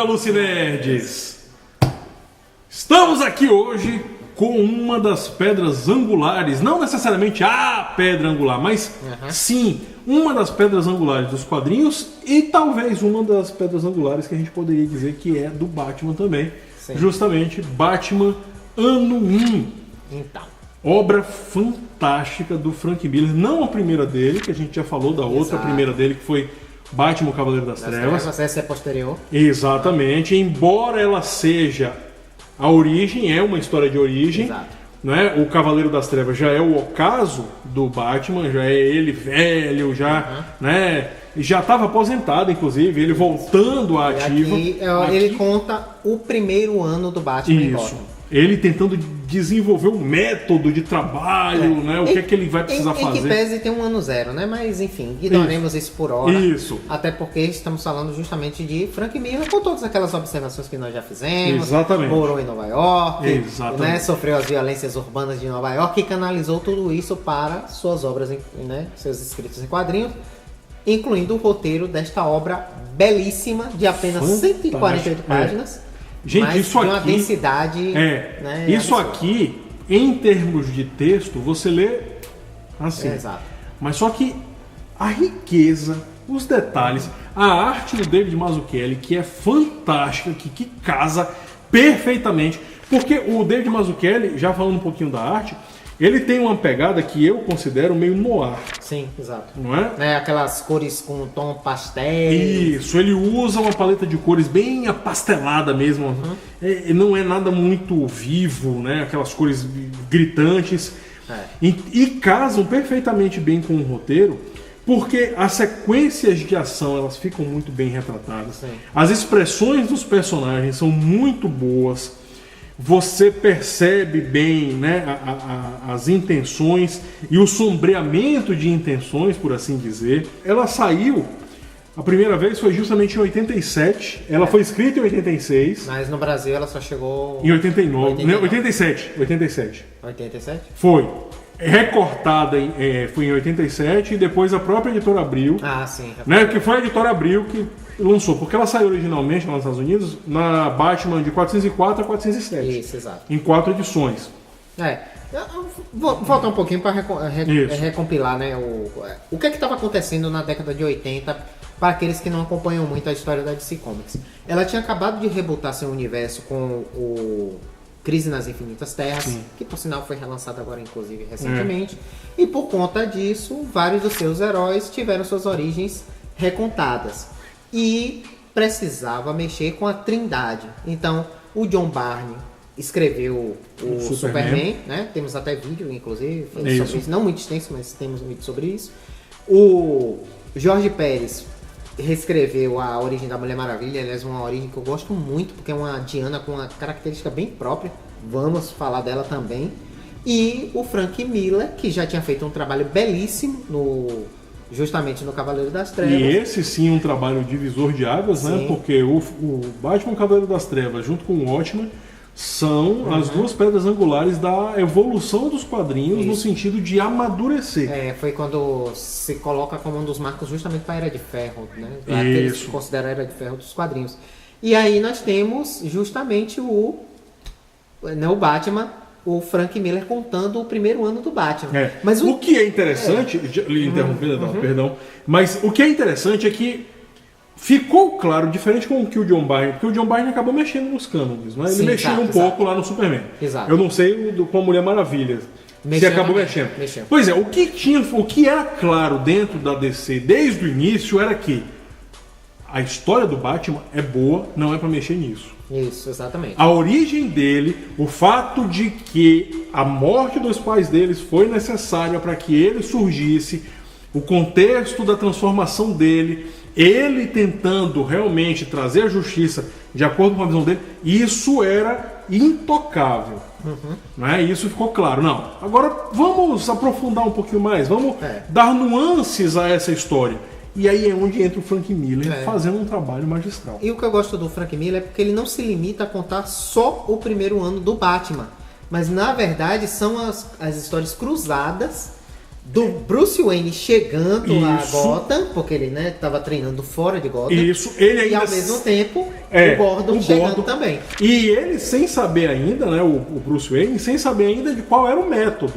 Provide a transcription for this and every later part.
Lucinerds! Estamos aqui hoje com uma das pedras angulares, não necessariamente a pedra angular, mas sim uma das pedras angulares dos quadrinhos e talvez uma das pedras angulares que a gente poderia dizer que é do Batman também. Sim. Justamente Batman Ano 1. Então. Obra fantástica do Frank Miller, não a primeira dele, que a gente já falou da outra primeira dele, que foi Batman, o Cavaleiro das Trevas. Essa é posterior. Exatamente, embora ela seja a origem, é uma história de origem. Exato. Né? O Cavaleiro das Trevas já é o ocaso do Batman, já é ele velho, já, né? Já estava aposentado, inclusive, ele voltando à ativa. Aqui, ele conta o primeiro ano do Batman em Gotham. Ele tentando desenvolver um método de trabalho, né? O que é que ele vai precisar fazer. Em que pese tem um ano zero, né? Mas enfim, ignoremos isso por hora. Isso. Até porque estamos falando justamente de Frank Miller, com todas aquelas observações que nós já fizemos. Exatamente. Morou em Nova York. Exatamente. Né? Sofreu as violências urbanas de Nova York e canalizou tudo isso para suas obras, né? Seus escritos em quadrinhos, incluindo o roteiro desta obra belíssima de apenas 148 páginas. Gente, mas isso de uma aqui densidade, né, isso absurda. aqui, em termos de texto, você lê assim. Exato. Mas só que a riqueza, os detalhes, a arte do David Mazzucchelli, que é fantástica, que casa perfeitamente. Porque o David Mazzucchelli, já falando um pouquinho da arte, ele tem uma pegada que eu considero meio noir. Sim, exato. Não é? Aquelas cores com tom pastel. Isso, ele usa uma paleta de cores bem apastelada mesmo. Não é nada muito vivo, né? Aquelas cores gritantes. E casam perfeitamente bem com o roteiro, porque as sequências de ação elas ficam muito bem retratadas. Sim. As expressões dos personagens são muito boas. Você percebe bem, né, as intenções e o sombreamento de intenções, por assim dizer. Ela saiu, a primeira vez foi justamente em 87, ela foi escrita em 86. Mas no Brasil ela só chegou... Em 89, não, 87. 87? Foi. Recortada foi em 87 e depois a própria editora Abril. Ah, sim. Né, que foi a editora Abril que lançou, porque ela saiu originalmente lá nos Estados Unidos na Batman de 404 a 407. Isso, exato. Em 4 edições. Vou voltar um pouquinho para recompilar, né, o que estava acontecendo na década de 80 para aqueles que não acompanham muito a história da DC Comics. Ela tinha acabado de rebootar seu universo com o Crise nas Infinitas Terras, sim, que por sinal foi relançado agora, inclusive, recentemente. E por conta disso, vários dos seus heróis tiveram suas origens recontadas. E precisava mexer com a Trindade. Então, o John Byrne escreveu o Superman, né? Temos até vídeo, inclusive, sobre isso. Não muito extenso, mas temos um vídeo sobre isso. O Jorge Pérez reescreveu a origem da Mulher Maravilha, aliás, uma origem que eu gosto muito, porque é uma Diana com uma característica bem própria. Vamos falar dela também. E o Frank Miller, que já tinha feito um trabalho belíssimo justamente no Cavaleiro das Trevas. E esse sim um trabalho divisor de águas, sim, né? Porque o Batman Cavaleiro das Trevas junto com o Watchmen são as duas pedras angulares da evolução dos quadrinhos, no sentido de amadurecer. Foi quando se coloca como um dos marcos justamente para a Era de Ferro, né? Aqueles que consideram a Era de Ferro dos quadrinhos. E aí nós temos justamente o Batman, o Frank Miller contando o primeiro ano do Batman. Mas o que é interessante, interrompendo, perdão, mas o que é interessante é que ficou claro, diferente com o que o John Byrne, porque o John Byrne acabou mexendo nos cânones, né? Ele mexeu um pouco lá no Superman. Exato. Eu não sei com a Mulher Maravilha. Você acabou mexendo. Pois é, o que era claro dentro da DC desde o início era que a história do Batman é boa, não é para mexer nisso. Isso, exatamente. A origem dele, o fato de que a morte dos pais deles foi necessária para que ele surgisse, o contexto da transformação dele, ele tentando realmente trazer a justiça de acordo com a visão dele, isso era intocável. Né? Isso ficou claro. Não, agora vamos aprofundar um pouquinho mais, vamos dar nuances a essa história. E aí é onde entra o Frank Miller fazendo um trabalho magistral. E o que eu gosto do Frank Miller é porque ele não se limita a contar só o primeiro ano do Batman, mas na verdade são as histórias cruzadas do Bruce Wayne chegando a Gotham, porque ele, né, tava treinando fora de Gotham. Isso, ele ainda... E ao mesmo tempo, o Gordon chegando também. E ele, sem saber ainda, né, o Bruce Wayne, sem saber ainda de qual era o método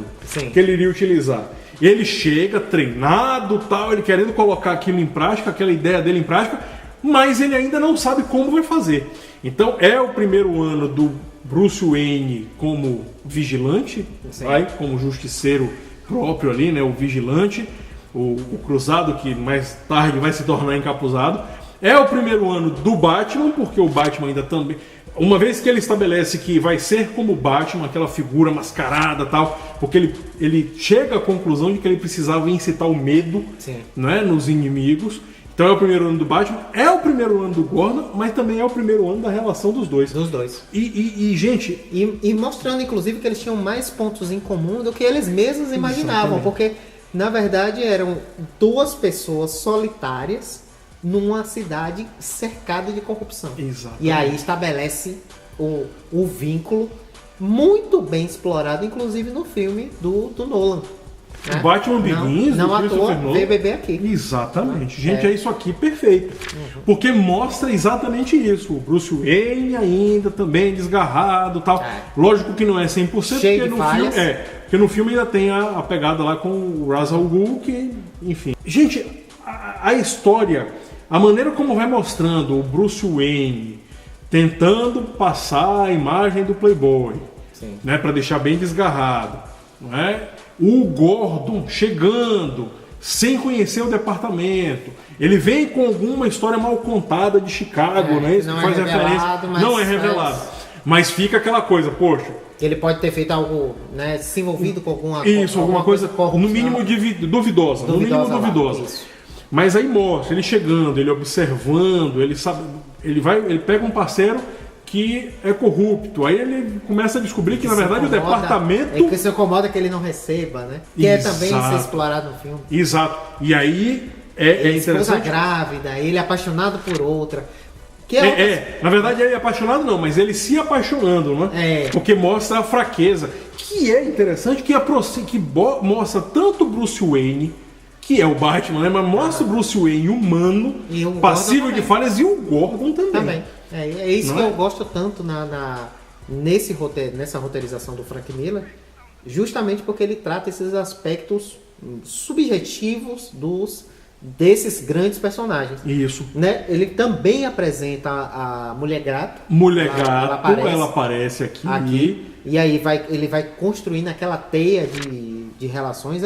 que ele iria utilizar. Ele chega treinado, tal, ele querendo colocar aquilo em prática, aquela ideia dele em prática, mas ele ainda não sabe como vai fazer. Então é o primeiro ano do Bruce Wayne como vigilante, como justiceiro próprio ali, né, o vigilante, o cruzado que mais tarde vai se tornar encapuzado. É o primeiro ano do Batman, porque o Batman ainda também... Uma vez que ele estabelece que vai ser como o Batman, aquela figura mascarada e tal, porque ele chega à conclusão de que ele precisava incitar o medo, né, nos inimigos. Então é o primeiro ano do Batman, é o primeiro ano do Gordon, mas também é o primeiro ano da relação dos dois. Gente... E mostrando, inclusive, que eles tinham mais pontos em comum do que eles mesmos imaginavam. Porque, na verdade, eram duas pessoas solitárias numa cidade cercada de corrupção. Exatamente. E aí estabelece o vínculo muito bem explorado, inclusive no filme do Nolan. O Batman Begins, não à toa, BBB aqui. Exatamente. Gente, é isso aqui perfeito. Porque mostra exatamente isso. O Bruce Wayne ainda também desgarrado e tal. Lógico que não é 100%, porque no filme ainda tem a pegada lá com o Ra's al Ghul, que, enfim. Gente, a história, a maneira como vai mostrando o Bruce Wayne tentando passar a imagem do Playboy, né, para deixar bem desgarrado, não é? O Gordon chegando sem conhecer o departamento. Ele vem com alguma história mal contada de Chicago, né? Não faz referência. Não é revelado. Mas fica aquela coisa, poxa. Ele pode ter feito algo, né? Se envolvido com alguma coisa no mínimo duvidosa. No mínimo duvidosa. Mas aí mostra, ele chegando, ele observando, ele sabe. Ele pega um parceiro que é corrupto. Aí ele começa a descobrir que na verdade o departamento... É que se incomoda que ele não receba, né? Que é também ser explorado no filme. Exato. E aí é interessante... Esposa grávida, ele é apaixonado por outra. Na verdade ele é apaixonado não, mas ele se apaixonando, né? Porque mostra a fraqueza. Que é interessante, que mostra tanto Bruce Wayne, que é o Batman, né? Mas mostra o Bruce Wayne humano, passível de falhas, e o Gordon também. É isso que eu gosto tanto nessa roteirização do Frank Miller, justamente porque ele trata esses aspectos subjetivos desses grandes personagens. Isso. Né? Ele também apresenta a Mulher Gato. Ela aparece aqui. E aí ele vai construindo aquela teia de relações.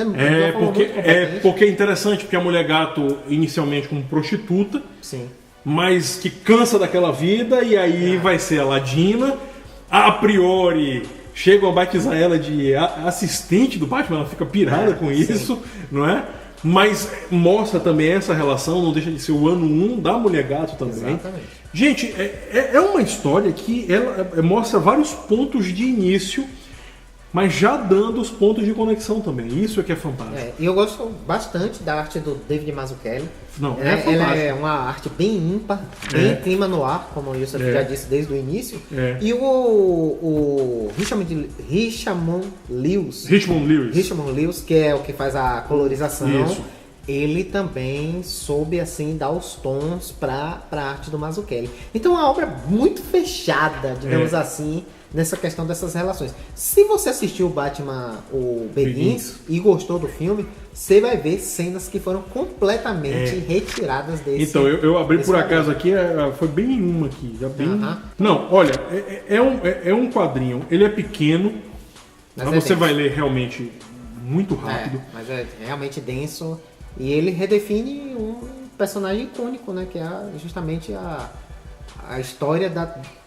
Porque é interessante, porque a Mulher Gato, inicialmente como prostituta, mas que cansa daquela vida, e aí vai ser a Ladina. A priori chegam a batizar ela de assistente do Batman, ela fica pirada com isso, não é? Mas mostra também essa relação, não deixa de ser o ano 1 da Mulher Gato também. Exatamente. Gente, é uma história que ela mostra vários pontos de início, mas já dando os pontos de conexão também. Isso é que é fantástico. E eu gosto bastante da arte do David Mazzucchelli. Fantástico. Ela é uma arte bem ímpar, bem clima no ar, como o Wilson já disse desde o início. E o Richmond Lewis, que é o que faz a colorização, ele também soube assim dar os tons para a arte do Mazzucchelli. Então é uma obra muito fechada, digamos assim, nessa questão dessas relações. Se você assistiu o Batman, o Begins, e gostou do filme, você vai ver cenas que foram completamente retiradas desse. Então, eu abri por acaso aqui, foi bem uma aqui. Já bem... Não, olha, é um quadrinho, ele é pequeno, mas você vai ler realmente muito rápido. Mas é realmente denso, e ele redefine um personagem icônico, né? Que é justamente a história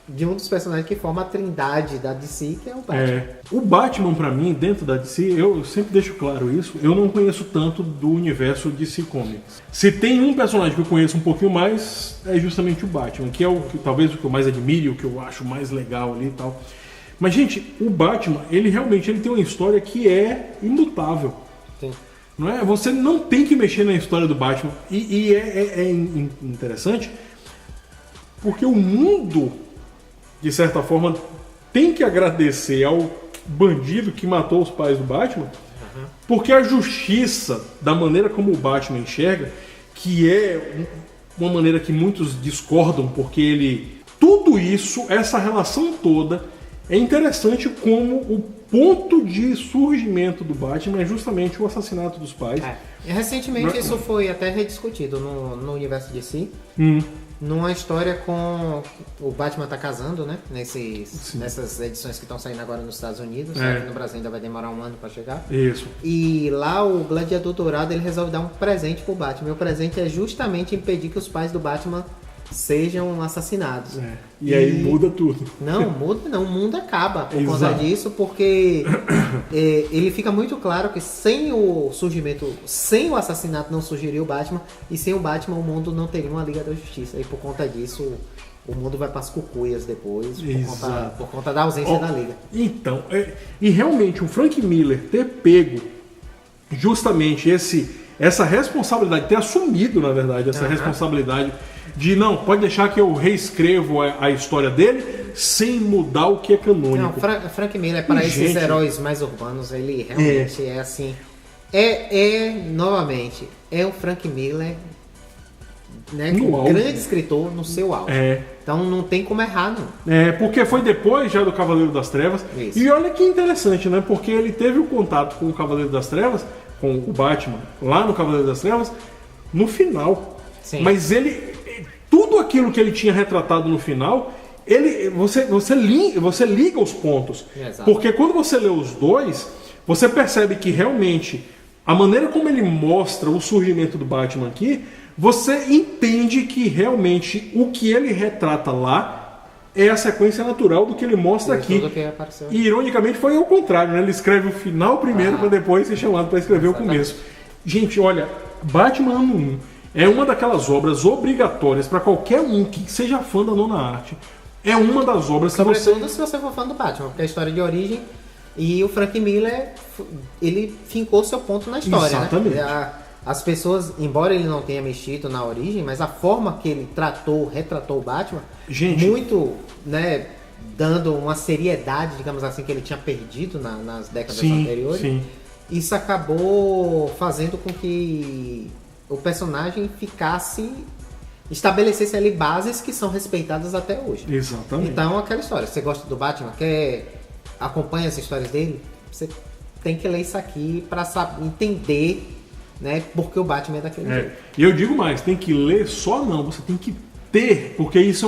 de um dos personagens que forma a trindade da DC, que é o Batman. O Batman, pra mim, dentro da DC, eu sempre deixo claro isso, eu não conheço tanto do universo DC Comics. Se tem um personagem que eu conheço um pouquinho mais, é justamente o Batman, que é talvez o que eu mais admiro, o que eu acho mais legal ali e tal. Mas, gente, o Batman, ele realmente tem uma história que é imutável. Sim. Não é? Você não tem que mexer na história do Batman. E é interessante, porque o mundo, de certa forma, tem que agradecer ao bandido que matou os pais do Batman, Porque a justiça, da maneira como o Batman enxerga, que é uma maneira que muitos discordam, porque ele... Tudo isso, essa relação toda, é interessante como o ponto de surgimento do Batman é justamente o assassinato dos pais. Recentemente isso foi até rediscutido no universo DC. Numa história com... O Batman tá casando, né? Nessas edições que estão saindo agora nos Estados Unidos. Aqui no Brasil ainda vai demorar um ano pra chegar. Isso. E lá o Gladiador Dourado, ele resolve dar um presente pro Batman. E o presente é justamente impedir que os pais do Batman sejam assassinados. E aí muda tudo. Não, muda não. O mundo acaba por conta disso, porque ele fica muito claro que sem o assassinato não surgiria o Batman, e sem o Batman o mundo não teria uma Liga da Justiça. E por conta disso o mundo vai para as cucuias depois, por conta da ausência da Liga. Então, e realmente o Frank Miller ter pego justamente essa responsabilidade, ter assumido, na verdade, essa responsabilidade de não, pode deixar que eu reescrevo a história dele sem mudar o que é canônico. Não, Frank Miller, para esses heróis mais urbanos, ele realmente é assim. Novamente, é o Frank Miller, né, um grande escritor no seu auge. Então não tem como errar, não. Porque foi depois já do Cavaleiro das Trevas. Isso. E olha que interessante, né? Porque ele teve o contato com o Cavaleiro das Trevas, com o Batman, lá no Cavaleiro das Trevas, no final. Sim. Mas tudo aquilo que ele tinha retratado no final, você liga os pontos. Exato. Porque quando você lê os dois, você percebe que realmente a maneira como ele mostra o surgimento do Batman aqui, você entende que realmente o que ele retrata lá é a sequência natural do que ele mostra aqui. E ironicamente foi ao contrário, né? Ele escreve o final primeiro para depois ser chamado para escrever o começo. Gente, olha, Batman Ano 1 é uma daquelas obras obrigatórias para qualquer um que seja fã da nona arte. É uma das obras que sobretudo se você for fã do Batman, porque é a história de origem, e o Frank Miller, ele fincou seu ponto na história. Exatamente. Né? As pessoas, embora ele não tenha mexido na origem, mas a forma que ele retratou o Batman, muito, né, dando uma seriedade, digamos assim, que ele tinha perdido nas décadas anteriores, isso acabou fazendo com que o personagem estabelecesse ali bases que são respeitadas até hoje. Exatamente. Então, aquela história, você gosta do Batman, acompanha as histórias dele, você tem que ler isso aqui para entender, né, porque o Batman é daquele jeito. E eu digo mais, tem que ler só não, você tem que ter, porque isso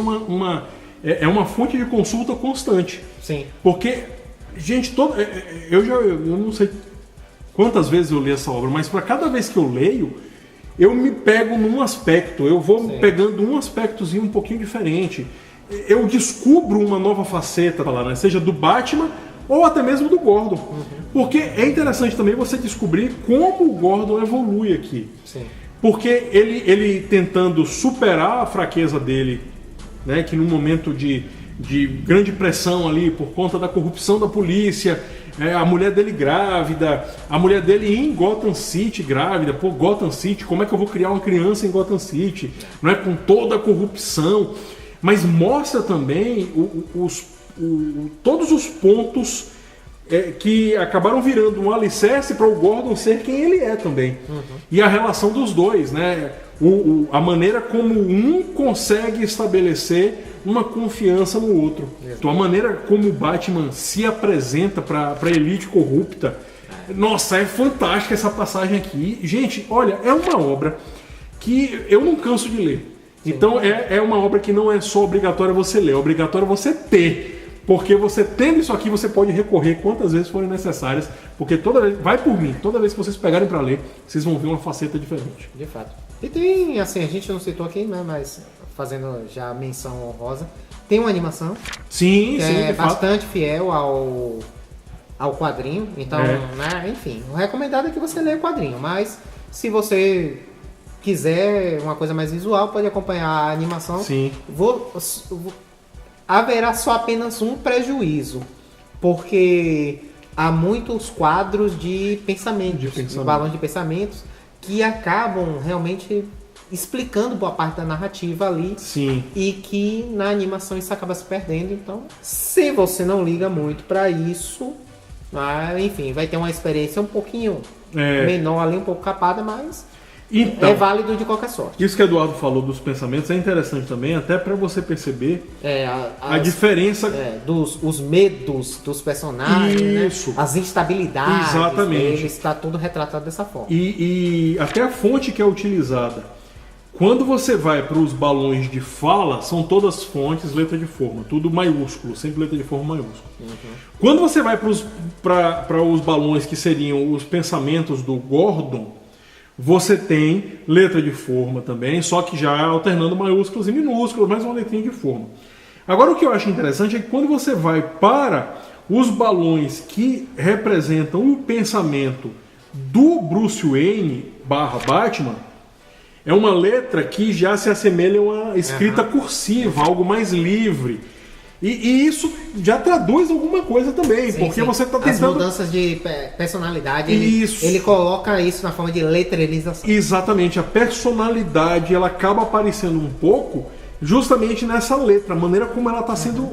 é uma fonte de consulta constante. Sim. Porque, gente, eu não sei quantas vezes eu li essa obra, mas para cada vez que eu leio, eu me pego num aspecto, eu vou pegando um aspectozinho um pouquinho diferente. Eu descubro uma nova faceta, né? Seja do Batman ou até mesmo do Gordon. Porque é interessante também você descobrir como o Gordon evolui aqui. Sim. Porque ele tentando superar a fraqueza dele, né? Que num momento de grande pressão ali por conta da corrupção da polícia, a mulher dele grávida, a mulher dele em Gotham City grávida, pô, Gotham City, como é que eu vou criar uma criança em Gotham City, não é, com toda a corrupção, mas mostra também todos os pontos que acabaram virando um alicerce para o Gordon ser quem ele é também. E a relação dos dois, né? A maneira como um consegue estabelecer uma confiança no outro. Então, a maneira como o Batman se apresenta para a elite corrupta, nossa, é fantástica essa passagem aqui. Gente, olha, é uma obra que eu não canso de ler. Então, é uma obra que não é só obrigatória você ler, é obrigatório você ter. Porque você tendo isso aqui, você pode recorrer quantas vezes forem necessárias, porque toda vez, vai por mim, toda vez que vocês pegarem para ler, vocês vão ver uma faceta diferente. De fato. E tem, assim, a gente não citou aqui, né, mas fazendo já menção honrosa, tem uma animação. Sim, que sim. é bastante fiel ao quadrinho. Então, né, enfim, o recomendado é que você leia o quadrinho, mas se você quiser uma coisa mais visual, pode acompanhar a animação. Sim. Haverá só apenas um prejuízo, porque há muitos quadros de pensamentos, balões de pensamentos, que acabam realmente explicando boa parte da narrativa ali. Sim. E que na animação isso acaba se perdendo. Então, se você não liga muito para isso, Mas, enfim, vai ter uma experiência um pouquinho menor ali, um pouco capada, mas então, é válido de qualquer sorte. Isso que o Eduardo falou dos pensamentos é interessante também, até para você perceber a diferença... os medos dos personagens, isso. Né? As instabilidades exatamente. deles, está tudo retratado dessa forma. E até a fonte que é utilizada. Quando você vai para os balões de fala, são todas fontes, letra de forma, tudo maiúsculo, sempre letra de forma maiúscula. Quando você vai para os balões que seriam os pensamentos do Gordon, você tem letra de forma também, só que já alternando maiúsculas e minúsculas, mais uma letrinha de forma. Agora o que eu acho interessante é que quando você vai para os balões que representam o pensamento do Bruce Wayne / Batman, é uma letra que já se assemelha a uma escrita cursiva, algo mais livre. E isso já traduz alguma coisa também, porque você está tentando... As mudanças de personalidade, ele coloca isso na forma de letrerização. Exatamente, a personalidade ela acaba aparecendo um pouco justamente nessa letra, a maneira como ela está sendo...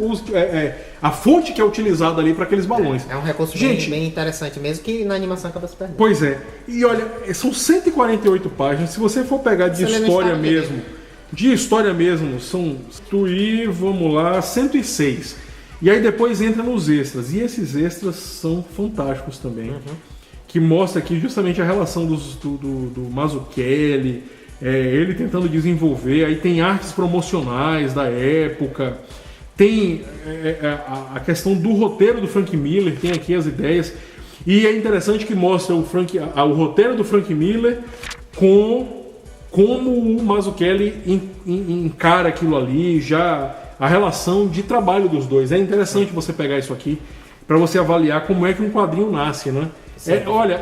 a fonte que é utilizada ali para aqueles balões. É um recurso bem interessante, mesmo que na animação acaba se perdendo. Pois é, e olha, são 148 páginas, se você for pegar de história mesmo... De história mesmo, vamos lá, 106. E aí depois entra nos extras. E esses extras são fantásticos também. Que mostra aqui justamente a relação do Mazzucchelli, ele tentando desenvolver. Aí tem artes promocionais da época. Tem a questão do roteiro do Frank Miller, tem aqui as ideias. E é interessante que mostra o roteiro do Frank Miller com... como o Mazzucchelli encara aquilo ali, já a relação de trabalho dos dois. É interessante você pegar isso aqui para você avaliar como é que um quadrinho nasce, né?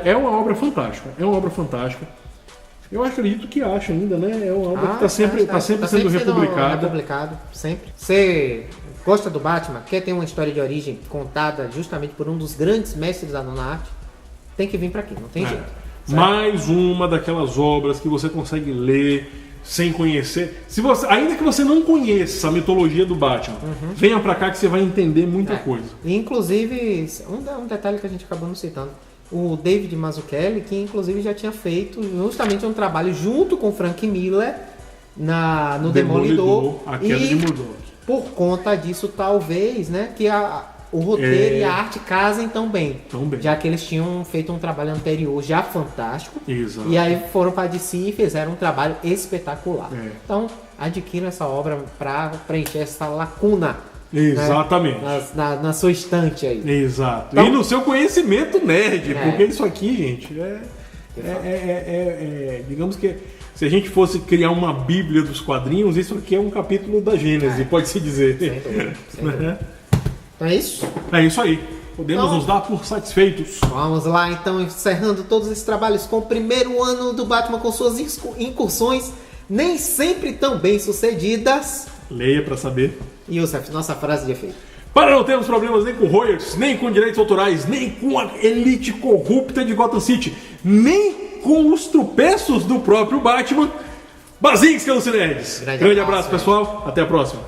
É uma obra fantástica. É uma obra fantástica. Eu acredito que acha ainda, né? É uma obra que está sempre sendo republicada. Sempre. Você gosta do Batman? Quer ter uma história de origem contada justamente por um dos grandes mestres da nona arte? Tem que vir para aqui, não tem jeito. Certo. Mais uma daquelas obras que você consegue ler sem conhecer. Ainda que você não conheça a mitologia do Batman, venha pra cá que você vai entender muita coisa. Inclusive, um detalhe que a gente acabou não citando, o David Mazzucchelli, que inclusive já tinha feito justamente um trabalho junto com Frank Miller no Demolidor, a queda de Murdoch. Por conta disso, talvez, né, que o roteiro e a arte casem tão bem. Já que eles tinham feito um trabalho anterior já fantástico. Exato. E aí foram para DC e fizeram um trabalho espetacular. Então, adquira essa obra para preencher essa lacuna. Exatamente. Né, na sua estante aí. Exato. Então, e no seu conhecimento nerd, porque isso aqui, gente, digamos que se a gente fosse criar uma bíblia dos quadrinhos, isso aqui é um capítulo da Gênese, pode-se dizer. Sem dúvida. Então é isso? É isso aí. Podemos nos dar por satisfeitos. Vamos lá, então, encerrando todos esses trabalhos com o primeiro ano do Batman com suas incursões nem sempre tão bem sucedidas. Leia para saber. Youssef, nossa frase de efeito. Para não termos problemas nem com royalties, nem com direitos autorais, nem com a elite corrupta de Gotham City, nem com os tropeços do próprio Batman, Basinski, Nerds. Grande abraço, pessoal. Até a próxima.